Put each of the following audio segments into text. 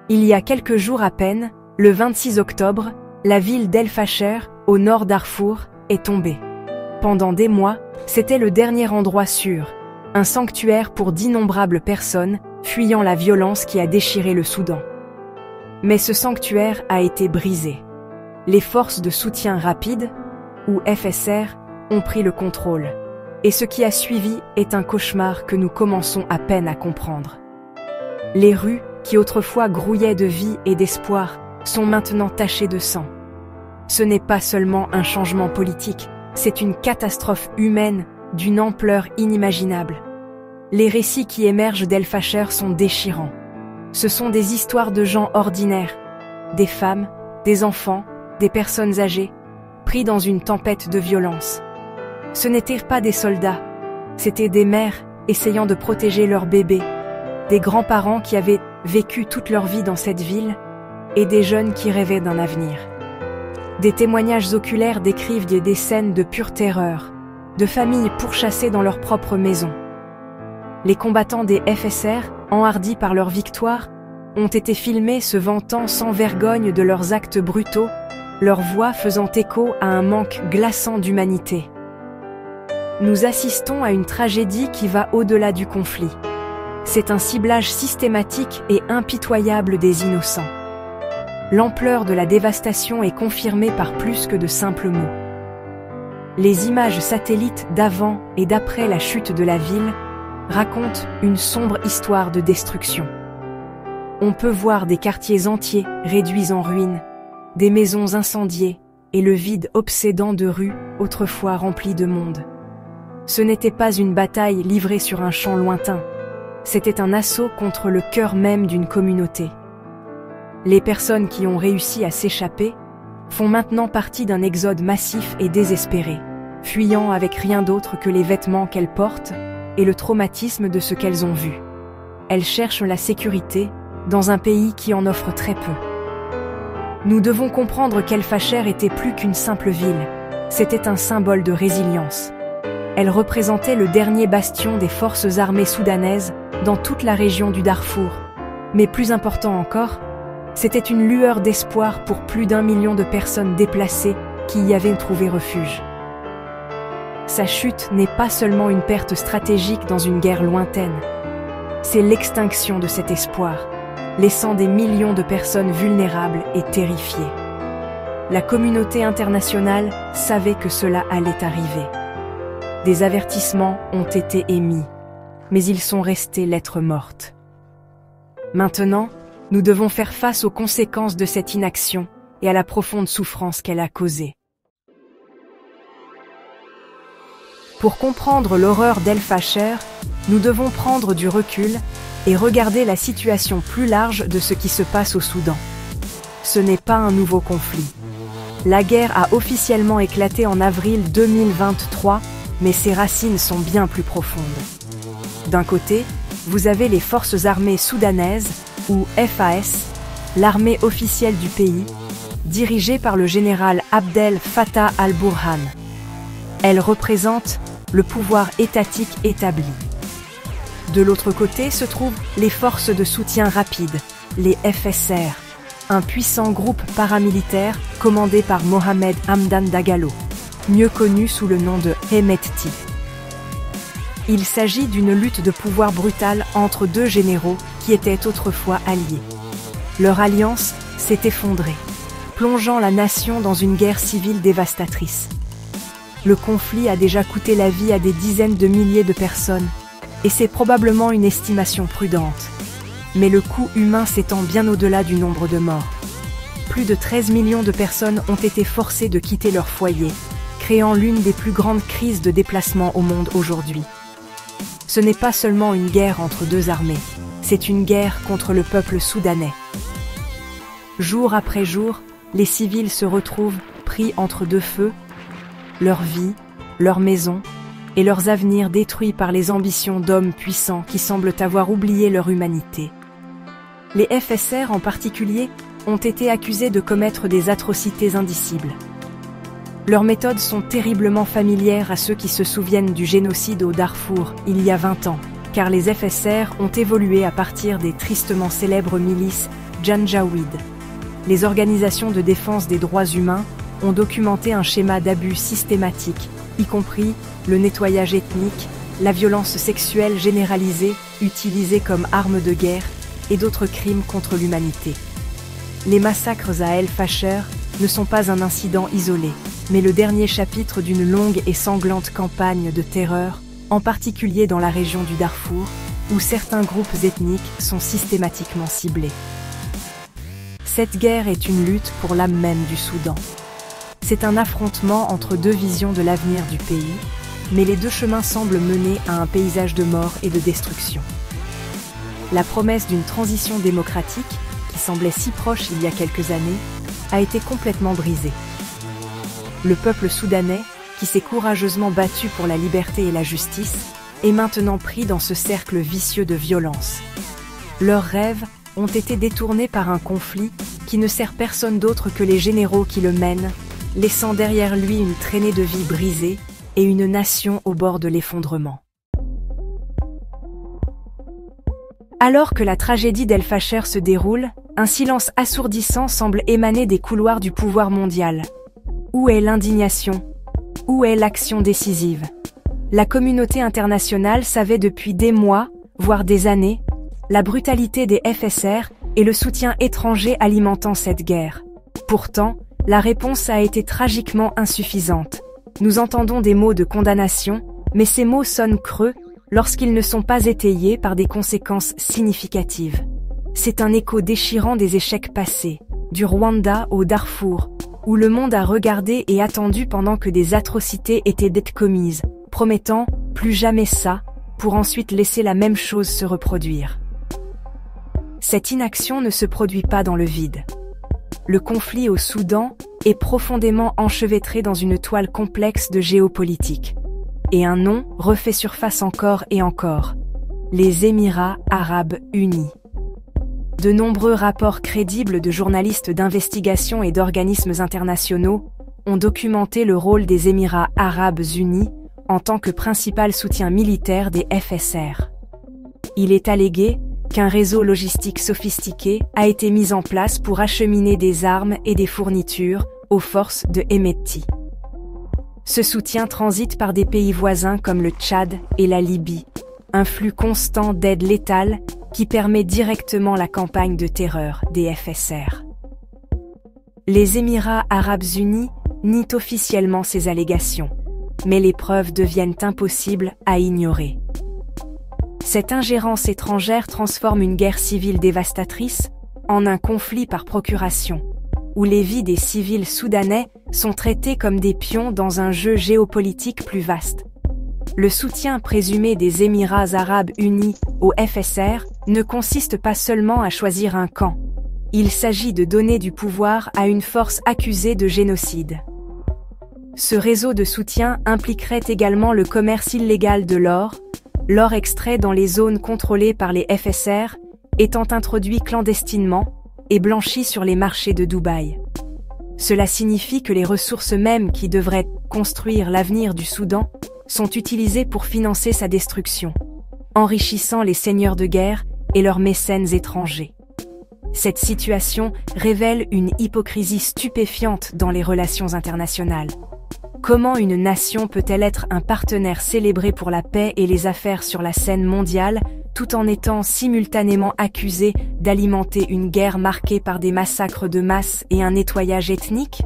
Il y a quelques jours à peine, le 26 octobre, la ville d'El Fasher, au nord Darfour, est tombée. Pendant des mois, c'était le dernier endroit sûr, un sanctuaire pour d'innombrables personnes fuyant la violence qui a déchiré le Soudan. Mais ce sanctuaire a été brisé. Les forces de soutien rapide, ou FSR, ont pris le contrôle. Et ce qui a suivi est un cauchemar que nous commençons à peine à comprendre. Les rues, qui autrefois grouillaient de vie et d'espoir, sont maintenant tachées de sang. Ce n'est pas seulement un changement politique, c'est une catastrophe humaine d'une ampleur inimaginable. Les récits qui émergent d'El Fasher sont déchirants. Ce sont des histoires de gens ordinaires, des femmes, des enfants, des personnes âgées, pris dans une tempête de violence. Ce n'étaient pas des soldats, c'étaient des mères essayant de protéger leurs bébés, des grands-parents qui avaient vécu toute leur vie dans cette ville, et des jeunes qui rêvaient d'un avenir. Des témoignages oculaires décrivent des scènes de pure terreur, de familles pourchassées dans leur propre maison. Les combattants des FSR, enhardis par leur victoire, ont été filmés se vantant sans vergogne de leurs actes brutaux, leur voix faisant écho à un manque glaçant d'humanité. Nous assistons à une tragédie qui va au-delà du conflit. C'est un ciblage systématique et impitoyable des innocents. L'ampleur de la dévastation est confirmée par plus que de simples mots. Les images satellites d'avant et d'après la chute de la ville racontent une sombre histoire de destruction. On peut voir des quartiers entiers réduits en ruines, des maisons incendiées et le vide obsédant de rues autrefois remplies de monde. Ce n'était pas une bataille livrée sur un champ lointain, c'était un assaut contre le cœur même d'une communauté. Les personnes qui ont réussi à s'échapper font maintenant partie d'un exode massif et désespéré, fuyant avec rien d'autre que les vêtements qu'elles portent et le traumatisme de ce qu'elles ont vu. Elles cherchent la sécurité dans un pays qui en offre très peu. Nous devons comprendre qu'El Fasher était plus qu'une simple ville, c'était un symbole de résilience. Elle représentait le dernier bastion des forces armées soudanaises dans toute la région du Darfour. Mais plus important encore, c'était une lueur d'espoir pour plus d'1 million de personnes déplacées qui y avaient trouvé refuge. Sa chute n'est pas seulement une perte stratégique dans une guerre lointaine, c'est l'extinction de cet espoir, laissant des millions de personnes vulnérables et terrifiées. La communauté internationale savait que cela allait arriver. Des avertissements ont été émis, mais ils sont restés lettre morte. Maintenant, nous devons faire face aux conséquences de cette inaction et à la profonde souffrance qu'elle a causée. Pour comprendre l'horreur d'El Fasher, nous devons prendre du recul et regarder la situation plus large de ce qui se passe au Soudan. Ce n'est pas un nouveau conflit. La guerre a officiellement éclaté en avril 2023, mais ses racines sont bien plus profondes. D'un côté, vous avez les forces armées soudanaises, ou FAS, l'armée officielle du pays, dirigée par le général Abdel Fattah al-Burhan. Elle représente le pouvoir étatique établi. De l'autre côté se trouvent les forces de soutien rapide, les FSR, un puissant groupe paramilitaire commandé par Mohamed Hamdan Dagalo, mieux connu sous le nom de Hemedti. Il s'agit d'une lutte de pouvoir brutale entre deux généraux qui étaient autrefois alliés. Leur alliance s'est effondrée, plongeant la nation dans une guerre civile dévastatrice. Le conflit a déjà coûté la vie à des dizaines de milliers de personnes, et c'est probablement une estimation prudente. Mais le coût humain s'étend bien au-delà du nombre de morts. Plus de 13 millions de personnes ont été forcées de quitter leur foyer, créant l'une des plus grandes crises de déplacement au monde aujourd'hui. Ce n'est pas seulement une guerre entre deux armées, c'est une guerre contre le peuple soudanais. Jour après jour, les civils se retrouvent pris entre deux feux, leur vie, leurs maisons et leurs avenirs détruits par les ambitions d'hommes puissants qui semblent avoir oublié leur humanité. Les FSR en particulier ont été accusés de commettre des atrocités indicibles. Leurs méthodes sont terriblement familières à ceux qui se souviennent du génocide au Darfour il y a 20 ans, car les FSR ont évolué à partir des tristement célèbres milices Janjaweed. Les organisations de défense des droits humains ont documenté un schéma d'abus systématique, y compris le nettoyage ethnique, la violence sexuelle généralisée utilisée comme arme de guerre et d'autres crimes contre l'humanité. Les massacres à El Fasher ne sont pas un incident isolé, mais le dernier chapitre d'une longue et sanglante campagne de terreur, en particulier dans la région du Darfour, où certains groupes ethniques sont systématiquement ciblés. Cette guerre est une lutte pour l'âme même du Soudan. C'est un affrontement entre deux visions de l'avenir du pays, mais les deux chemins semblent mener à un paysage de mort et de destruction. La promesse d'une transition démocratique, qui semblait si proche il y a quelques années, a été complètement brisée. Le peuple soudanais, qui s'est courageusement battu pour la liberté et la justice, est maintenant pris dans ce cercle vicieux de violence. Leurs rêves ont été détournés par un conflit qui ne sert personne d'autre que les généraux qui le mènent, laissant derrière lui une traînée de vie brisée et une nation au bord de l'effondrement. Alors que la tragédie d'El Fasher se déroule, un silence assourdissant semble émaner des couloirs du pouvoir mondial. Où est l'indignation? Où est l'action décisive? La communauté internationale savait depuis des mois, voire des années, la brutalité des FSR et le soutien étranger alimentant cette guerre. Pourtant, la réponse a été tragiquement insuffisante. Nous entendons des mots de condamnation, mais ces mots sonnent creux lorsqu'ils ne sont pas étayés par des conséquences significatives. C'est un écho déchirant des échecs passés, du Rwanda au Darfour, où le monde a regardé et attendu pendant que des atrocités étaient commises, promettant « plus jamais ça », pour ensuite laisser la même chose se reproduire. Cette inaction ne se produit pas dans le vide. Le conflit au Soudan est profondément enchevêtré dans une toile complexe de géopolitique. Et un nom refait surface encore et encore. Les Émirats arabes unis. De nombreux rapports crédibles de journalistes d'investigation et d'organismes internationaux ont documenté le rôle des Émirats arabes unis en tant que principal soutien militaire des FSR. Il est allégué qu'un réseau logistique sophistiqué a été mis en place pour acheminer des armes et des fournitures aux forces de Hemedti. Ce soutien transite par des pays voisins comme le Tchad et la Libye, un flux constant d'aide létale qui permet directement la campagne de terreur des FSR. Les Émirats arabes unis nient officiellement ces allégations, mais les preuves deviennent impossibles à ignorer. Cette ingérence étrangère transforme une guerre civile dévastatrice en un conflit par procuration, où les vies des civils soudanais sont traitées comme des pions dans un jeu géopolitique plus vaste. Le soutien présumé des Émirats arabes unis au FSR ne consiste pas seulement à choisir un camp. Il s'agit de donner du pouvoir à une force accusée de génocide. Ce réseau de soutien impliquerait également le commerce illégal de l'or extrait dans les zones contrôlées par les FSR, étant introduit clandestinement et blanchi sur les marchés de Dubaï. Cela signifie que les ressources mêmes qui devraient construire l'avenir du Soudan sont utilisées pour financer sa destruction, enrichissant les seigneurs de guerre et leurs mécènes étrangers. Cette situation révèle une hypocrisie stupéfiante dans les relations internationales. Comment une nation peut-elle être un partenaire célébré pour la paix et les affaires sur la scène mondiale, tout en étant simultanément accusée d'alimenter une guerre marquée par des massacres de masse et un nettoyage ethnique?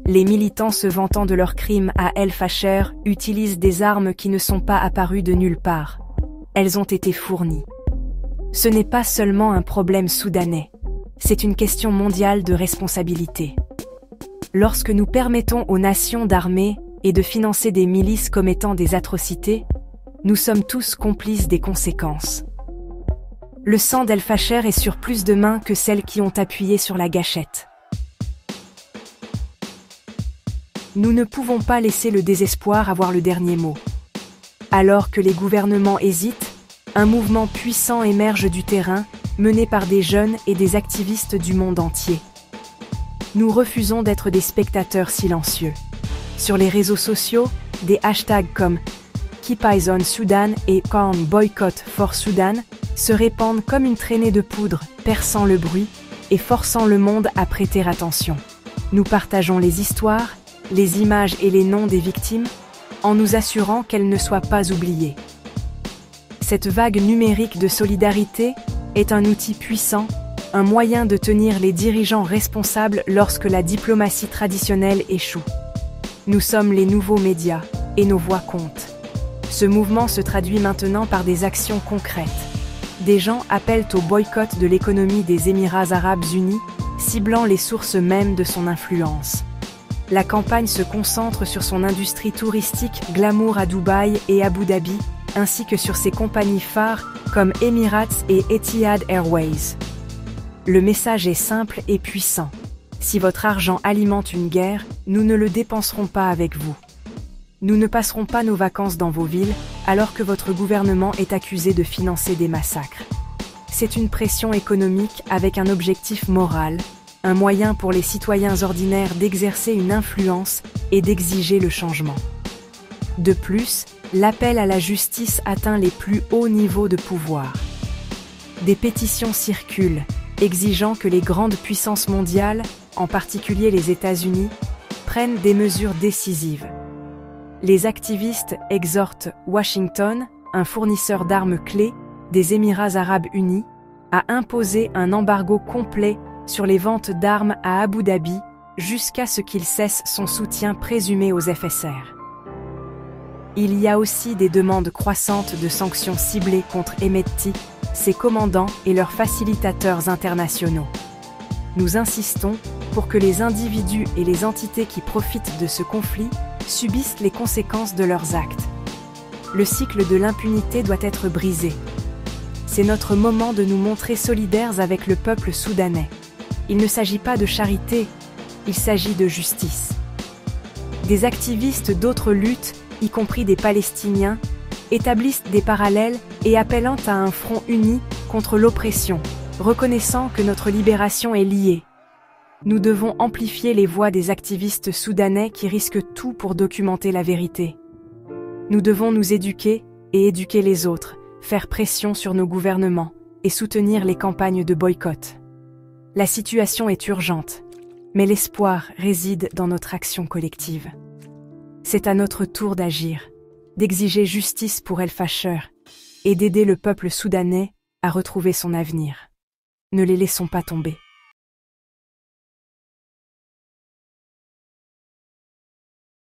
Les militants se vantant de leurs crimes à El Fasher utilisent des armes qui ne sont pas apparues de nulle part. Elles ont été fournies. Ce n'est pas seulement un problème soudanais, c'est une question mondiale de responsabilité. Lorsque nous permettons aux nations d'armer et de financer des milices commettant des atrocités, nous sommes tous complices des conséquences. Le sang d'El Fasher est sur plus de mains que celles qui ont appuyé sur la gâchette. Nous ne pouvons pas laisser le désespoir avoir le dernier mot. Alors que les gouvernements hésitent, un mouvement puissant émerge du terrain, mené par des jeunes et des activistes du monde entier. Nous refusons d'être des spectateurs silencieux. Sur les réseaux sociaux, des hashtags comme Keep Eyes on Sudan et Calm Boycott for Sudan se répandent comme une traînée de poudre, perçant le bruit et forçant le monde à prêter attention. Nous partageons les histoires, les images et les noms des victimes, en nous assurant qu'elles ne soient pas oubliées. Cette vague numérique de solidarité est un outil puissant, un moyen de tenir les dirigeants responsables lorsque la diplomatie traditionnelle échoue. Nous sommes les nouveaux médias, et nos voix comptent. Ce mouvement se traduit maintenant par des actions concrètes. Des gens appellent au boycott de l'économie des Émirats arabes unis, ciblant les sources mêmes de son influence. La campagne se concentre sur son industrie touristique glamour à Dubaï et Abu Dhabi, ainsi que sur ses compagnies phares comme Emirates et Etihad Airways. Le message est simple et puissant. Si votre argent alimente une guerre, nous ne le dépenserons pas avec vous. Nous ne passerons pas nos vacances dans vos villes, alors que votre gouvernement est accusé de financer des massacres. C'est une pression économique avec un objectif moral, un moyen pour les citoyens ordinaires d'exercer une influence et d'exiger le changement. De plus, l'appel à la justice atteint les plus hauts niveaux de pouvoir. Des pétitions circulent, exigeant que les grandes puissances mondiales, en particulier les États-Unis, prennent des mesures décisives. Les activistes exhortent Washington, un fournisseur d'armes clés des Émirats arabes unis, à imposer un embargo complet sur les ventes d'armes à Abu Dhabi jusqu'à ce qu'il cesse son soutien présumé aux FSR. Il y a aussi des demandes croissantes de sanctions ciblées contre Hemedti, ses commandants et leurs facilitateurs internationaux. Nous insistons pour que les individus et les entités qui profitent de ce conflit subissent les conséquences de leurs actes. Le cycle de l'impunité doit être brisé. C'est notre moment de nous montrer solidaires avec le peuple soudanais. Il ne s'agit pas de charité, il s'agit de justice. Des activistes d'autres luttes, y compris des Palestiniens, établissent des parallèles et appellant à un front uni contre l'oppression, reconnaissant que notre libération est liée. Nous devons amplifier les voix des activistes soudanais qui risquent tout pour documenter la vérité. Nous devons nous éduquer et éduquer les autres, faire pression sur nos gouvernements et soutenir les campagnes de boycott. La situation est urgente, mais l'espoir réside dans notre action collective. C'est à notre tour d'agir, d'exiger justice pour El Fasher et d'aider le peuple soudanais à retrouver son avenir. Ne les laissons pas tomber.